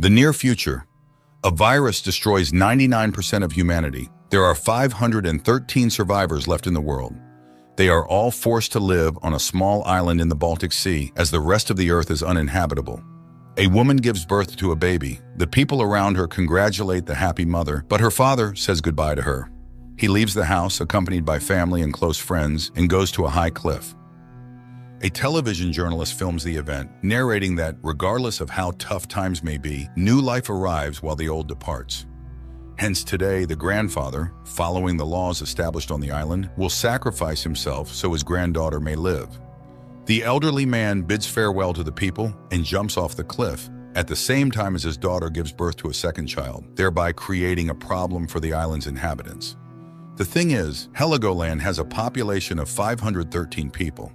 The near future. A virus destroys 99% of humanity. There are 513 survivors left in the world. They are all forced to live on a small island in the Baltic Sea as the rest of the earth is uninhabitable. A woman gives birth to a baby. The people around her congratulate the happy mother, but her father says goodbye to her. He leaves the house accompanied by family and close friends and goes to a high cliff. A television journalist films the event, narrating that, regardless of how tough times may be, new life arrives while the old departs. Hence today, the grandfather, following the laws established on the island, will sacrifice himself so his granddaughter may live. The elderly man bids farewell to the people and jumps off the cliff, at the same time as his daughter gives birth to a second child, thereby creating a problem for the island's inhabitants. The thing is, Helgoland has a population of 513 people.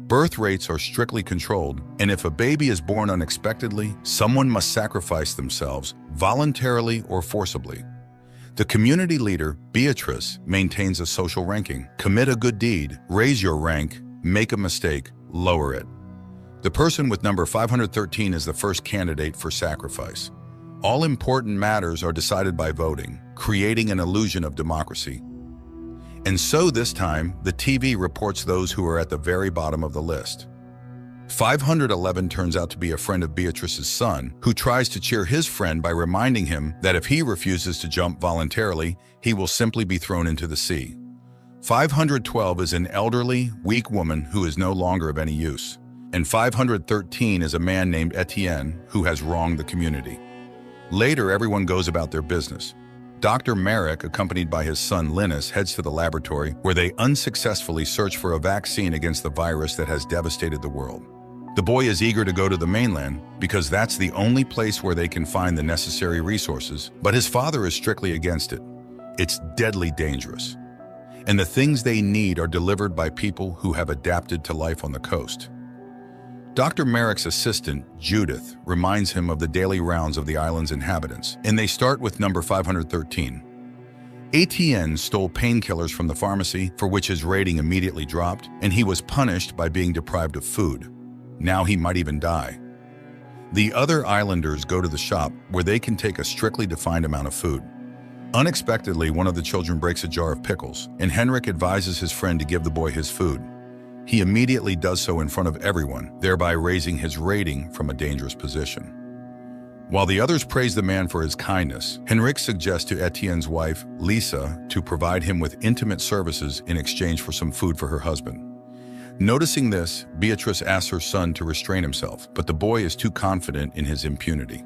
Birth rates are strictly controlled, and if a baby is born unexpectedly, someone must sacrifice themselves, voluntarily or forcibly. The community leader, Beatrice, maintains a social ranking. Commit a good deed, raise your rank, make a mistake, lower it. The person with number 513 is the first candidate for sacrifice. All important matters are decided by voting, creating an illusion of democracy. And so this time, the TV reports those who are at the very bottom of the list. 511 turns out to be a friend of Beatrice's son, who tries to cheer his friend by reminding him that if he refuses to jump voluntarily, he will simply be thrown into the sea. 512 is an elderly, weak woman who is no longer of any use. And 513 is a man named Etienne who has wronged the community. Later, everyone goes about their business. Dr. Merrick, accompanied by his son Linus, heads to the laboratory where they unsuccessfully search for a vaccine against the virus that has devastated the world. The boy is eager to go to the mainland because that's the only place where they can find the necessary resources, but his father is strictly against it. It's deadly dangerous. And the things they need are delivered by people who have adapted to life on the coast. Dr. Merrick's assistant, Judith, reminds him of the daily rounds of the island's inhabitants, and they start with number 513. Etienne stole painkillers from the pharmacy, for which his rating immediately dropped, and he was punished by being deprived of food. Now he might even die. The other islanders go to the shop where they can take a strictly defined amount of food. Unexpectedly, one of the children breaks a jar of pickles, and Henrik advises his friend to give the boy his food. He immediately does so in front of everyone, thereby raising his rating from a dangerous position. While the others praise the man for his kindness, Henrik suggests to Etienne's wife, Lisa, to provide him with intimate services in exchange for some food for her husband. Noticing this, Beatrice asks her son to restrain himself, but the boy is too confident in his impunity.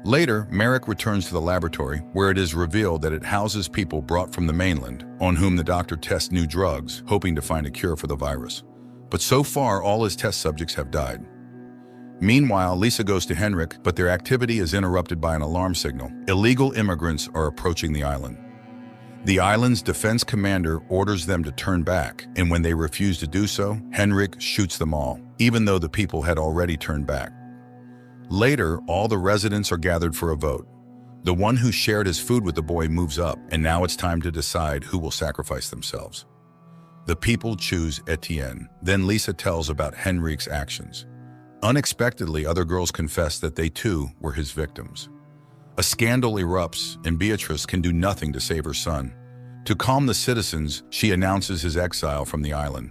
Later, Merrick returns to the laboratory, where it is revealed that it houses people brought from the mainland, on whom the doctor tests new drugs, hoping to find a cure for the virus. But so far, all his test subjects have died. Meanwhile, Lisa goes to Henrik, but their activity is interrupted by an alarm signal. Illegal immigrants are approaching the island. The island's defense commander orders them to turn back, and when they refuse to do so, Henrik shoots them all, even though the people had already turned back. Later, all the residents are gathered for a vote. The one who shared his food with the boy moves up, and now it's time to decide who will sacrifice themselves. The people choose Etienne. Then Lisa tells about Henrik's actions. Unexpectedly, other girls confess that they too were his victims. A scandal erupts, and Beatrice can do nothing to save her son. To calm the citizens, she announces his exile from the island.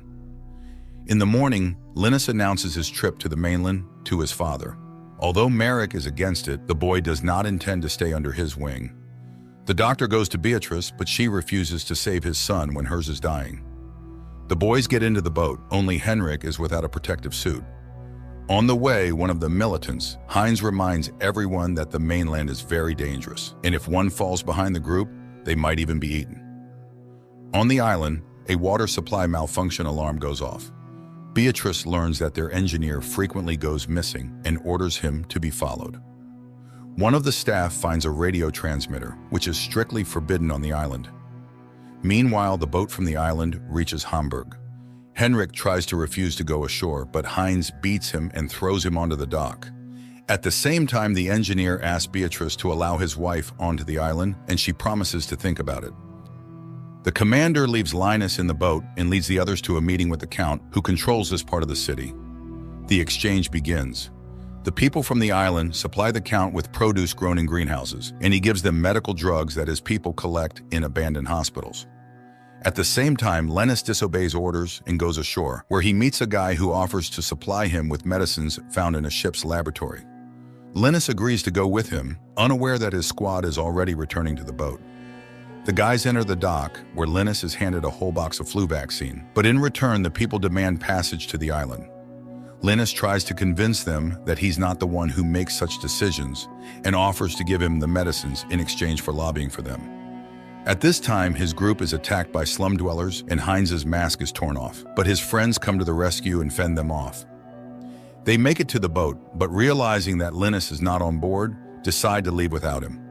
In the morning, Linus announces his trip to the mainland to his father. Although Merrick is against it, the boy does not intend to stay under his wing. The doctor goes to Beatrice, but she refuses to save his son when hers is dying. The boys get into the boat, only Henrik is without a protective suit. On the way, one of the militants, Heinz, reminds everyone that the mainland is very dangerous, and if one falls behind the group, they might even be eaten. On the island, a water supply malfunction alarm goes off. Beatrice learns that their engineer frequently goes missing and orders him to be followed. One of the staff finds a radio transmitter, which is strictly forbidden on the island. Meanwhile, the boat from the island reaches Hamburg. Henrik tries to refuse to go ashore, but Heinz beats him and throws him onto the dock. At the same time, the engineer asks Beatrice to allow his wife onto the island, and she promises to think about it. The commander leaves Linus in the boat and leads the others to a meeting with the Count, who controls this part of the city. The exchange begins. The people from the island supply the Count with produce grown in greenhouses, and he gives them medical drugs that his people collect in abandoned hospitals. At the same time, Linus disobeys orders and goes ashore, where he meets a guy who offers to supply him with medicines found in a ship's laboratory. Linus agrees to go with him, unaware that his squad is already returning to the boat. The guys enter the dock, where Linus is handed a whole box of flu vaccine, but in return the people demand passage to the island. Linus tries to convince them that he's not the one who makes such decisions and offers to give him the medicines in exchange for lobbying for them. At this time, his group is attacked by slum dwellers and Heinz's mask is torn off, but his friends come to the rescue and fend them off. They make it to the boat, but realizing that Linus is not on board, decide to leave without him.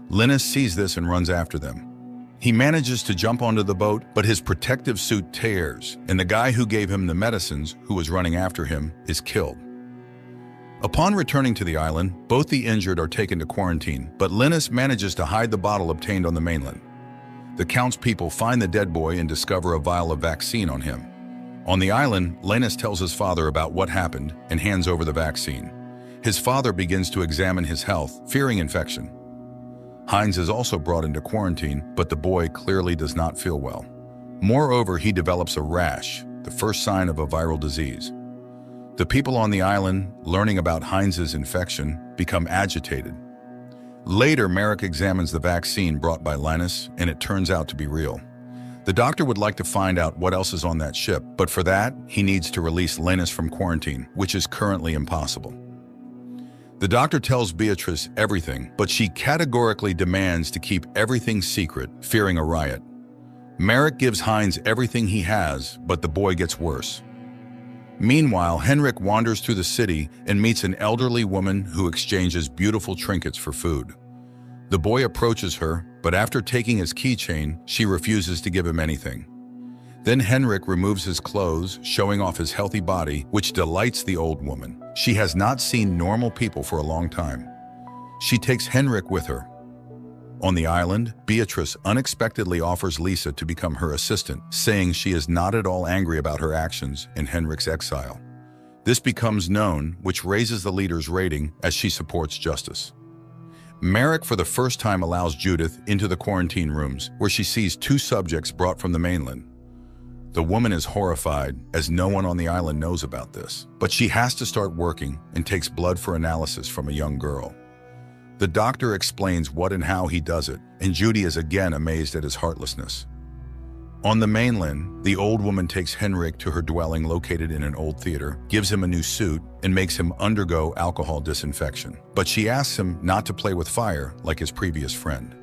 Linus sees this and runs after them. He manages to jump onto the boat, but his protective suit tears, and the guy who gave him the medicines, who was running after him, is killed. Upon returning to the island, both the injured are taken to quarantine, but Linus manages to hide the bottle obtained on the mainland. The Count's people find the dead boy and discover a vial of vaccine on him. On the island, Linus tells his father about what happened and hands over the vaccine. His father begins to examine his health, fearing infection. Heinz is also brought into quarantine, but the boy clearly does not feel well. Moreover, he develops a rash, the first sign of a viral disease. The people on the island, learning about Heinz's infection, become agitated. Later, Merrick examines the vaccine brought by Linus, and it turns out to be real. The doctor would like to find out what else is on that ship, but for that, he needs to release Linus from quarantine, which is currently impossible. The doctor tells Beatrice everything, but she categorically demands to keep everything secret, fearing a riot. Merrick gives Heinz everything he has, but the boy gets worse. Meanwhile, Henrik wanders through the city and meets an elderly woman who exchanges beautiful trinkets for food. The boy approaches her, but after taking his keychain, she refuses to give him anything. Then Henrik removes his clothes, showing off his healthy body, which delights the old woman. She has not seen normal people for a long time. She takes Henrik with her. On the island, Beatrice unexpectedly offers Lisa to become her assistant, saying she is not at all angry about her actions in Henrik's exile. This becomes known, which raises the leader's rating as she supports justice. Merrick for the first time allows Judith into the quarantine rooms, where she sees two subjects brought from the mainland. The woman is horrified, as no one on the island knows about this, but she has to start working and takes blood for analysis from a young girl. The doctor explains what and how he does it, and Judy is again amazed at his heartlessness. On the mainland, the old woman takes Henrik to her dwelling located in an old theater, gives him a new suit, and makes him undergo alcohol disinfection. But she asks him not to play with fire like his previous friend.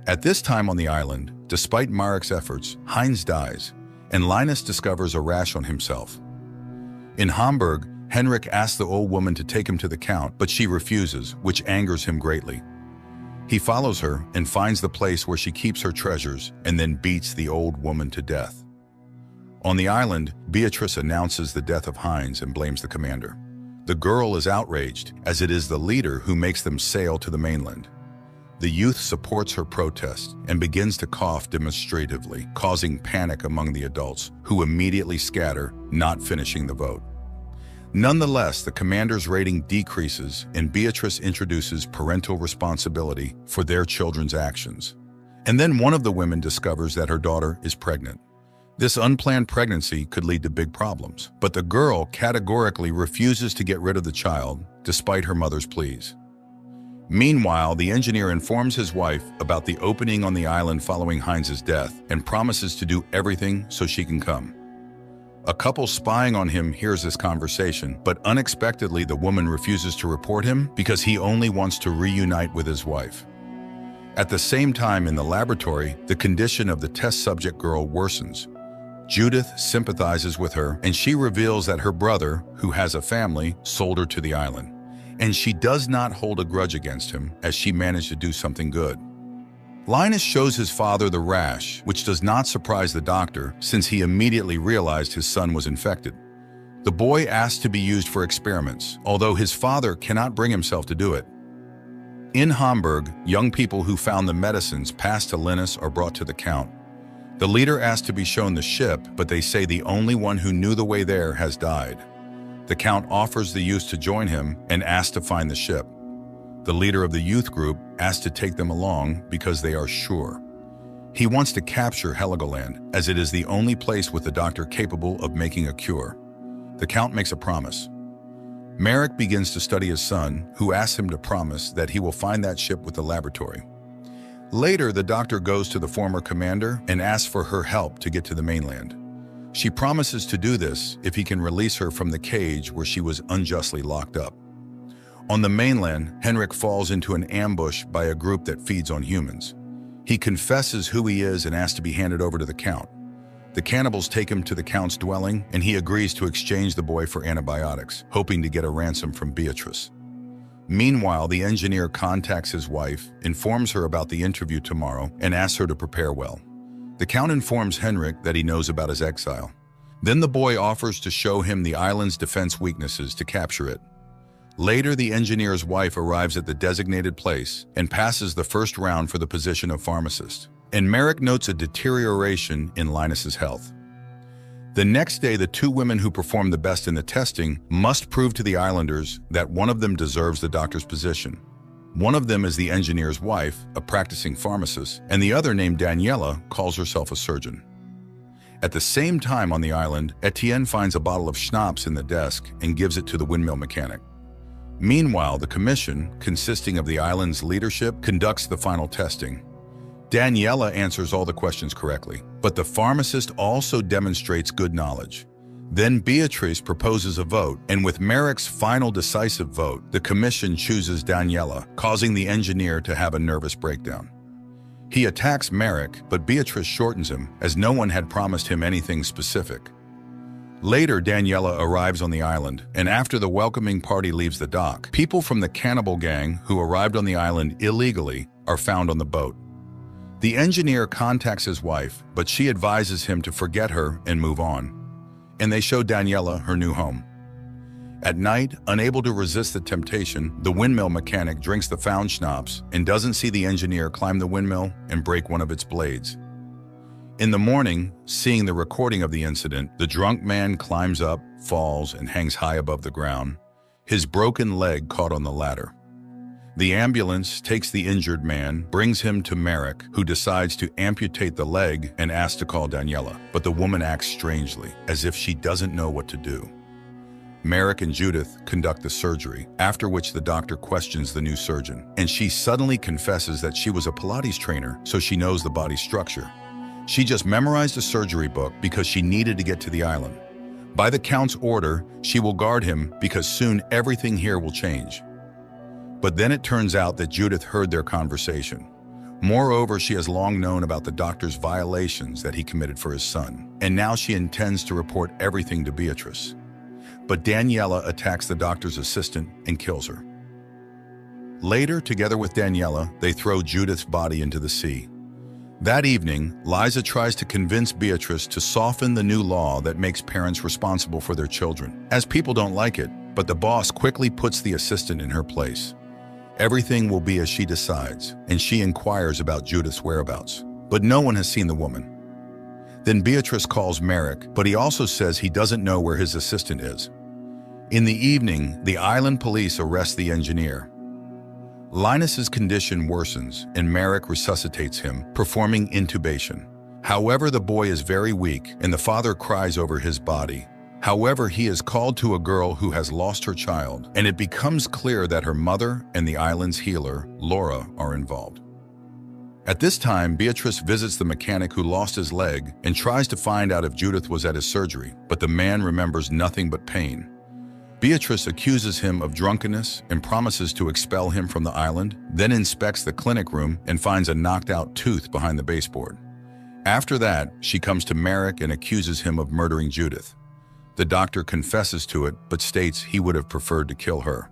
At this time on the island, despite Marek's efforts, Heinz dies, and Linus discovers a rash on himself. In Hamburg, Henrik asks the old woman to take him to the Count, but she refuses, which angers him greatly. He follows her and finds the place where she keeps her treasures and then beats the old woman to death. On the island, Beatrice announces the death of Heinz and blames the commander. The girl is outraged, as it is the leader who makes them sail to the mainland. The youth supports her protest and begins to cough demonstratively, causing panic among the adults, who immediately scatter, not finishing the vote. Nonetheless, the commander's rating decreases and Beatrice introduces parental responsibility for their children's actions. And then one of the women discovers that her daughter is pregnant. This unplanned pregnancy could lead to big problems, but the girl categorically refuses to get rid of the child, despite her mother's pleas. Meanwhile, the engineer informs his wife about the opening on the island following Heinz's death and promises to do everything so she can come. A couple spying on him hears this conversation, but unexpectedly the woman refuses to report him because he only wants to reunite with his wife. At the same time in the laboratory, the condition of the test subject girl worsens. Judith sympathizes with her, and she reveals that her brother, who has a family, sold her to the island. And she does not hold a grudge against him, as she managed to do something good. Linus shows his father the rash, which does not surprise the doctor, since he immediately realized his son was infected. The boy asks to be used for experiments, although his father cannot bring himself to do it. In Hamburg, young people who found the medicines passed to Linus are brought to the Count. The leader asks to be shown the ship, but they say the only one who knew the way there has died. The Count offers the youth to join him and asks to find the ship. The leader of the youth group asks to take them along because they are sure. He wants to capture Helgoland, as it is the only place with the doctor capable of making a cure. The Count makes a promise. Merrick begins to study his son, who asks him to promise that he will find that ship with the laboratory. Later, the doctor goes to the former commander and asks for her help to get to the mainland. She promises to do this if he can release her from the cage where she was unjustly locked up. On the mainland, Henrik falls into an ambush by a group that feeds on humans. He confesses who he is and asks to be handed over to the Count. The cannibals take him to the Count's dwelling, and he agrees to exchange the boy for antibiotics, hoping to get a ransom from Beatrice. Meanwhile, the engineer contacts his wife, informs her about the interview tomorrow, and asks her to prepare well. The Count informs Henrik that he knows about his exile. Then the boy offers to show him the island's defense weaknesses to capture it. Later, the engineer's wife arrives at the designated place and passes the first round for the position of pharmacist. And Merrick notes a deterioration in Linus's health. The next day, the two women who performed the best in the testing must prove to the islanders that one of them deserves the doctor's position. One of them is the engineer's wife, a practicing pharmacist, and the other, named Daniela, calls herself a surgeon. At the same time on the island, Etienne finds a bottle of schnapps in the desk and gives it to the windmill mechanic. Meanwhile, the commission, consisting of the island's leadership, conducts the final testing. Daniela answers all the questions correctly, but the pharmacist also demonstrates good knowledge. Then Beatrice proposes a vote, and with Merrick's final decisive vote, the commission chooses Daniela, causing the engineer to have a nervous breakdown. He attacks Merrick, but Beatrice shortens him, as no one had promised him anything specific. Later, Daniela arrives on the island, and after the welcoming party leaves the dock, people from the cannibal gang who arrived on the island illegally are found on the boat. The engineer contacts his wife, but she advises him to forget her and move on. And they show Daniela her new home. At night, unable to resist the temptation, the windmill mechanic drinks the found schnapps and doesn't see the engineer climb the windmill and break one of its blades. In the morning, seeing the recording of the incident, the drunk man climbs up, falls, and hangs high above the ground, his broken leg caught on the ladder. The ambulance takes the injured man, brings him to Merrick, who decides to amputate the leg and asks to call Daniela, but the woman acts strangely, as if she doesn't know what to do. Merrick and Judith conduct the surgery, after which the doctor questions the new surgeon, and she suddenly confesses that she was a Pilates trainer, so she knows the body's structure. She just memorized a surgery book because she needed to get to the island. By the Count's order, she will guard him because soon everything here will change. But then it turns out that Judith heard their conversation. Moreover, she has long known about the doctor's violations that he committed for his son, and now she intends to report everything to Beatrice. But Daniela attacks the doctor's assistant and kills her. Later, together with Daniela, they throw Judith's body into the sea. That evening, Liza tries to convince Beatrice to soften the new law that makes parents responsible for their children, as people don't like it, but the boss quickly puts the assistant in her place. Everything will be as she decides, and she inquires about Judith's whereabouts, but no one has seen the woman. Then Beatrice calls Merrick, but he also says he doesn't know where his assistant is. In the evening, the island police arrest the engineer. Linus's condition worsens, and Merrick resuscitates him, performing intubation. However, the boy is very weak, and the father cries over his body. However, he is called to a girl who has lost her child, and it becomes clear that her mother and the island's healer, Laura, are involved. At this time, Beatrice visits the mechanic who lost his leg and tries to find out if Judith was at his surgery, but the man remembers nothing but pain. Beatrice accuses him of drunkenness and promises to expel him from the island, then inspects the clinic room and finds a knocked-out tooth behind the baseboard. After that, she comes to Merrick and accuses him of murdering Judith. The doctor confesses to it, but states he would have preferred to kill her.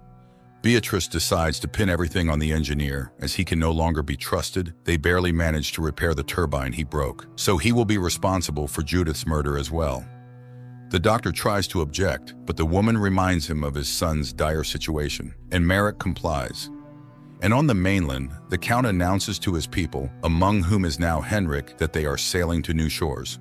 Beatrice decides to pin everything on the engineer, as he can no longer be trusted. They barely managed to repair the turbine he broke, so he will be responsible for Judith's murder as well. The doctor tries to object, but the woman reminds him of his son's dire situation, and Merrick complies. And on the mainland, the Count announces to his people, among whom is now Henrik, that they are sailing to new shores.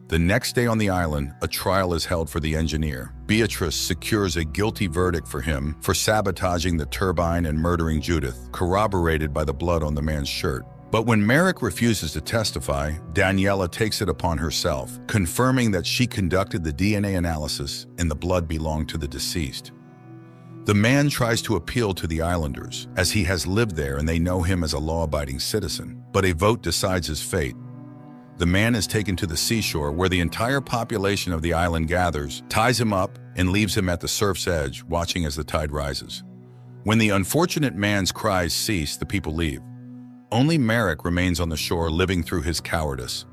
The next day on the island, a trial is held for the engineer. Beatrice secures a guilty verdict for him for sabotaging the turbine and murdering Judith, corroborated by the blood on the man's shirt. But when Merrick refuses to testify, Daniela takes it upon herself, confirming that she conducted the DNA analysis and the blood belonged to the deceased. The man tries to appeal to the islanders, as he has lived there and they know him as a law-abiding citizen, but a vote decides his fate. The man is taken to the seashore where the entire population of the island gathers, ties him up, and leaves him at the surf's edge, watching as the tide rises. When the unfortunate man's cries cease, the people leave. Only Merrick remains on the shore, living through his cowardice.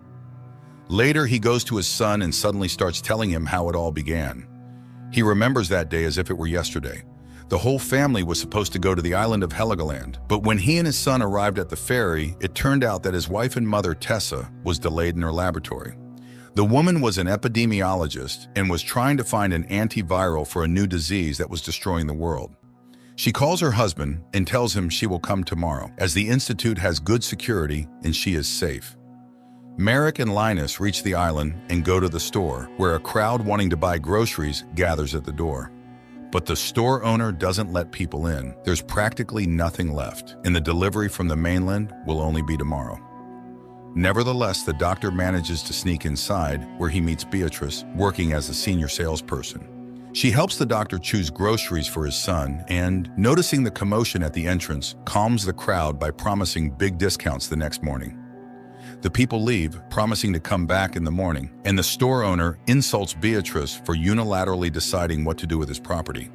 Later, he goes to his son and suddenly starts telling him how it all began. He remembers that day as if it were yesterday. The whole family was supposed to go to the island of Helgoland, but when he and his son arrived at the ferry, it turned out that his wife and mother, Tessa, was delayed in her laboratory. The woman was an epidemiologist and was trying to find an antiviral for a new disease that was destroying the world. She calls her husband and tells him she will come tomorrow, as the institute has good security and she is safe. Merrick and Linus reach the island and go to the store, where a crowd wanting to buy groceries gathers at the door. But the store owner doesn't let people in. There's practically nothing left, and the delivery from the mainland will only be tomorrow. Nevertheless, the doctor manages to sneak inside, where he meets Beatrice, working as a senior salesperson. She helps the doctor choose groceries for his son and, noticing the commotion at the entrance, calms the crowd by promising big discounts the next morning. The people leave, promising to come back in the morning, and the store owner insults Beatrice for unilaterally deciding what to do with his property.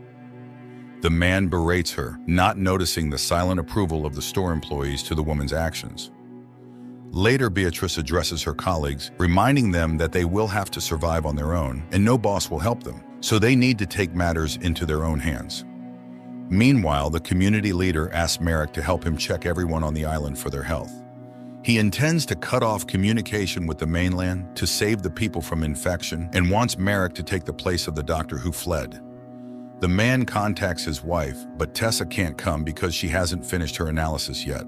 The man berates her, not noticing the silent approval of the store employees to the woman's actions. Later, Beatrice addresses her colleagues, reminding them that they will have to survive on their own, and no boss will help them, so they need to take matters into their own hands. Meanwhile, the community leader asks Merrick to help him check everyone on the island for their health. He intends to cut off communication with the mainland to save the people from infection and wants Merrick to take the place of the doctor who fled. The man contacts his wife, but Tessa can't come because she hasn't finished her analysis yet.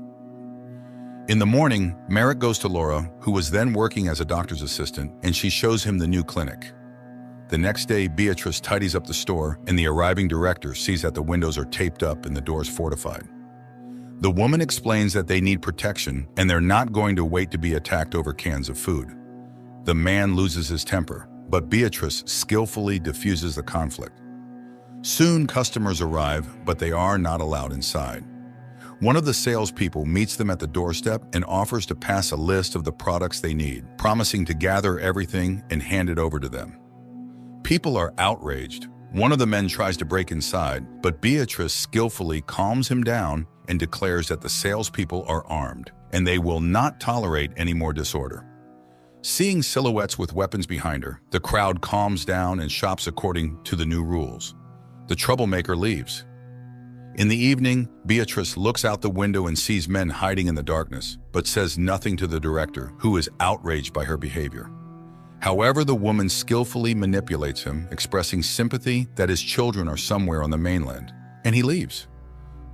In the morning, Merrick goes to Laura, who was then working as a doctor's assistant, and she shows him the new clinic. The next day, Beatrice tidies up the store, and the arriving director sees that the windows are taped up and the doors fortified. The woman explains that they need protection and they're not going to wait to be attacked over cans of food. The man loses his temper, but Beatrice skillfully diffuses the conflict. Soon, customers arrive, but they are not allowed inside. One of the salespeople meets them at the doorstep and offers to pass a list of the products they need, promising to gather everything and hand it over to them. People are outraged. One of the men tries to break inside, but Beatrice skillfully calms him down and declares that the salespeople are armed, and they will not tolerate any more disorder. Seeing silhouettes with weapons behind her, the crowd calms down and shops according to the new rules. The troublemaker leaves. In the evening, Beatrice looks out the window and sees men hiding in the darkness, but says nothing to the director, who is outraged by her behavior. However, the woman skillfully manipulates him, expressing sympathy that his children are somewhere on the mainland, and he leaves.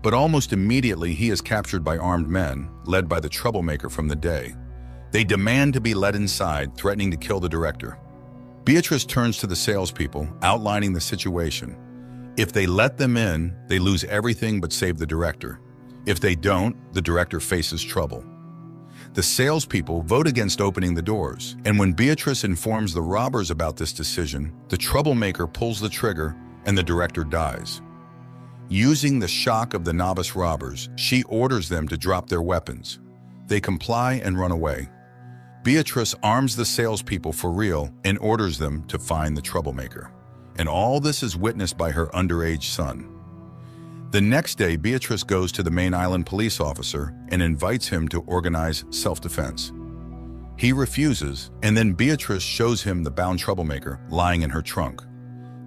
But almost immediately, he is captured by armed men, led by the troublemaker from the day. They demand to be let inside, threatening to kill the director. Beatrice turns to the salespeople, outlining the situation. If they let them in, they lose everything but save the director. If they don't, the director faces trouble. The salespeople vote against opening the doors, and when Beatrice informs the robbers about this decision, the troublemaker pulls the trigger and the director dies. Using the shock of the novice robbers, she orders them to drop their weapons. They comply and run away. Beatrice arms the salespeople for real and orders them to find the troublemaker. And all this is witnessed by her underage son. The next day, Beatrice goes to the main island police officer and invites him to organize self-defense. He refuses, and then Beatrice shows him the bound troublemaker lying in her trunk.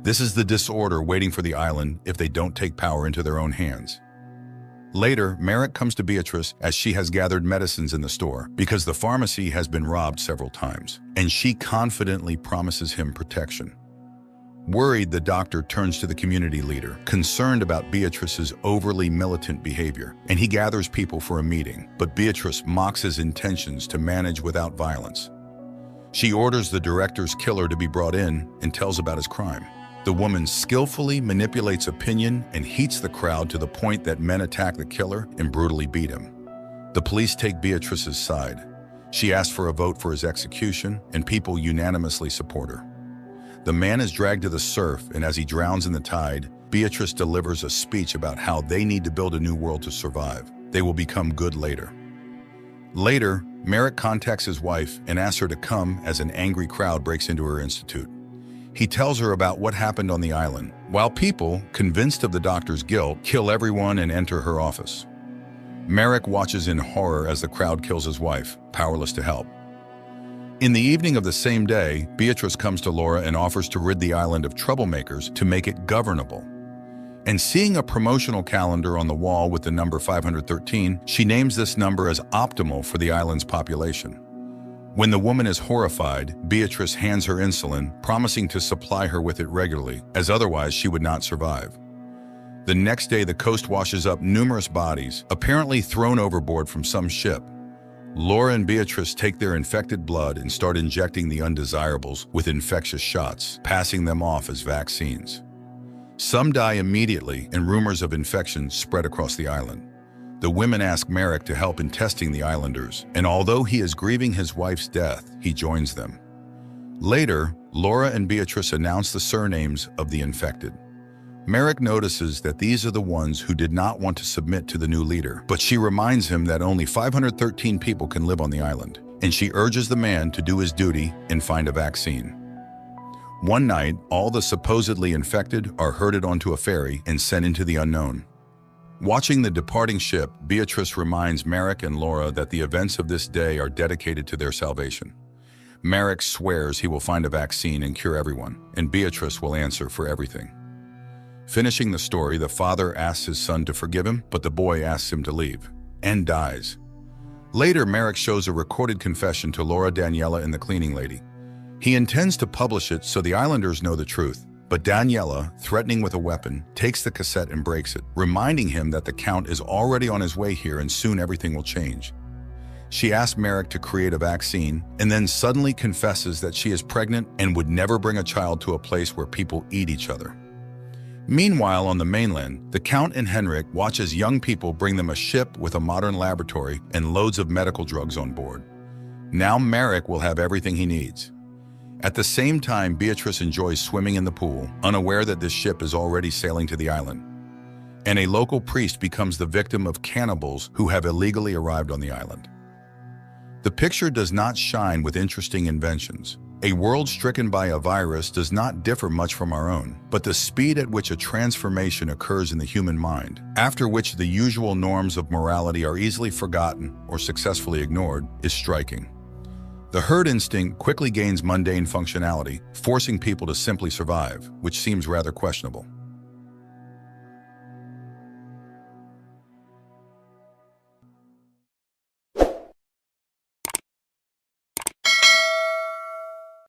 This is the disorder waiting for the island if they don't take power into their own hands. Later, Merrick comes to Beatrice as she has gathered medicines in the store because the pharmacy has been robbed several times, and she confidently promises him protection. Worried, the doctor turns to the community leader, concerned about Beatrice's overly militant behavior, and he gathers people for a meeting, but Beatrice mocks his intentions to manage without violence. She orders the director's killer to be brought in and tells about his crime. The woman skillfully manipulates opinion and heats the crowd to the point that men attack the killer and brutally beat him. The police take Beatrice's side. She asks for a vote for his execution, and people unanimously support her. The man is dragged to the surf, and as he drowns in the tide, Beatrice delivers a speech about how they need to build a new world to survive. They will become good later. Later, Merrick contacts his wife and asks her to come as an angry crowd breaks into her institute. He tells her about what happened on the island, while people, convinced of the doctor's guilt, kill everyone and enter her office. Merrick watches in horror as the crowd kills his wife, powerless to help. In the evening of the same day, Beatrice comes to Laura and offers to rid the island of troublemakers to make it governable. And seeing a promotional calendar on the wall with the number 513, she names this number as optimal for the island's population. When the woman is horrified, Beatrice hands her insulin, promising to supply her with it regularly, as otherwise she would not survive. The next day, the coast washes up numerous bodies, apparently thrown overboard from some ship. Laura and Beatrice take their infected blood and start injecting the undesirables with infectious shots, passing them off as vaccines. Some die immediately, and rumors of infection spread across the island. The women ask Merrick to help in testing the islanders, and although he is grieving his wife's death, he joins them. Later, Laura and Beatrice announce the surnames of the infected. Merrick notices that these are the ones who did not want to submit to the new leader, but she reminds him that only 513 people can live on the island, and she urges the man to do his duty and find a vaccine. One night, all the supposedly infected are herded onto a ferry and sent into the unknown. Watching the departing ship, Beatrice reminds Merrick and Laura that the events of this day are dedicated to their salvation. Merrick swears he will find a vaccine and cure everyone, and Beatrice will answer for everything. Finishing the story, the father asks his son to forgive him, but the boy asks him to leave, and dies. Later, Merrick shows a recorded confession to Laura, Daniela, and the cleaning lady. He intends to publish it so the islanders know the truth, but Daniela, threatening with a weapon, takes the cassette and breaks it, reminding him that the Count is already on his way here and soon everything will change. She asks Merrick to create a vaccine and then suddenly confesses that she is pregnant and would never bring a child to a place where people eat each other. Meanwhile, on the mainland, the Count and Henrik watch as young people bring them a ship with a modern laboratory and loads of medical drugs on board. Now Merrick will have everything he needs. At the same time, Beatrice enjoys swimming in the pool, unaware that this ship is already sailing to the island. And a local priest becomes the victim of cannibals who have illegally arrived on the island. The picture does not shine with interesting inventions. A world stricken by a virus does not differ much from our own, but the speed at which a transformation occurs in the human mind, after which the usual norms of morality are easily forgotten or successfully ignored, is striking. The herd instinct quickly gains mundane functionality, forcing people to simply survive, which seems rather questionable.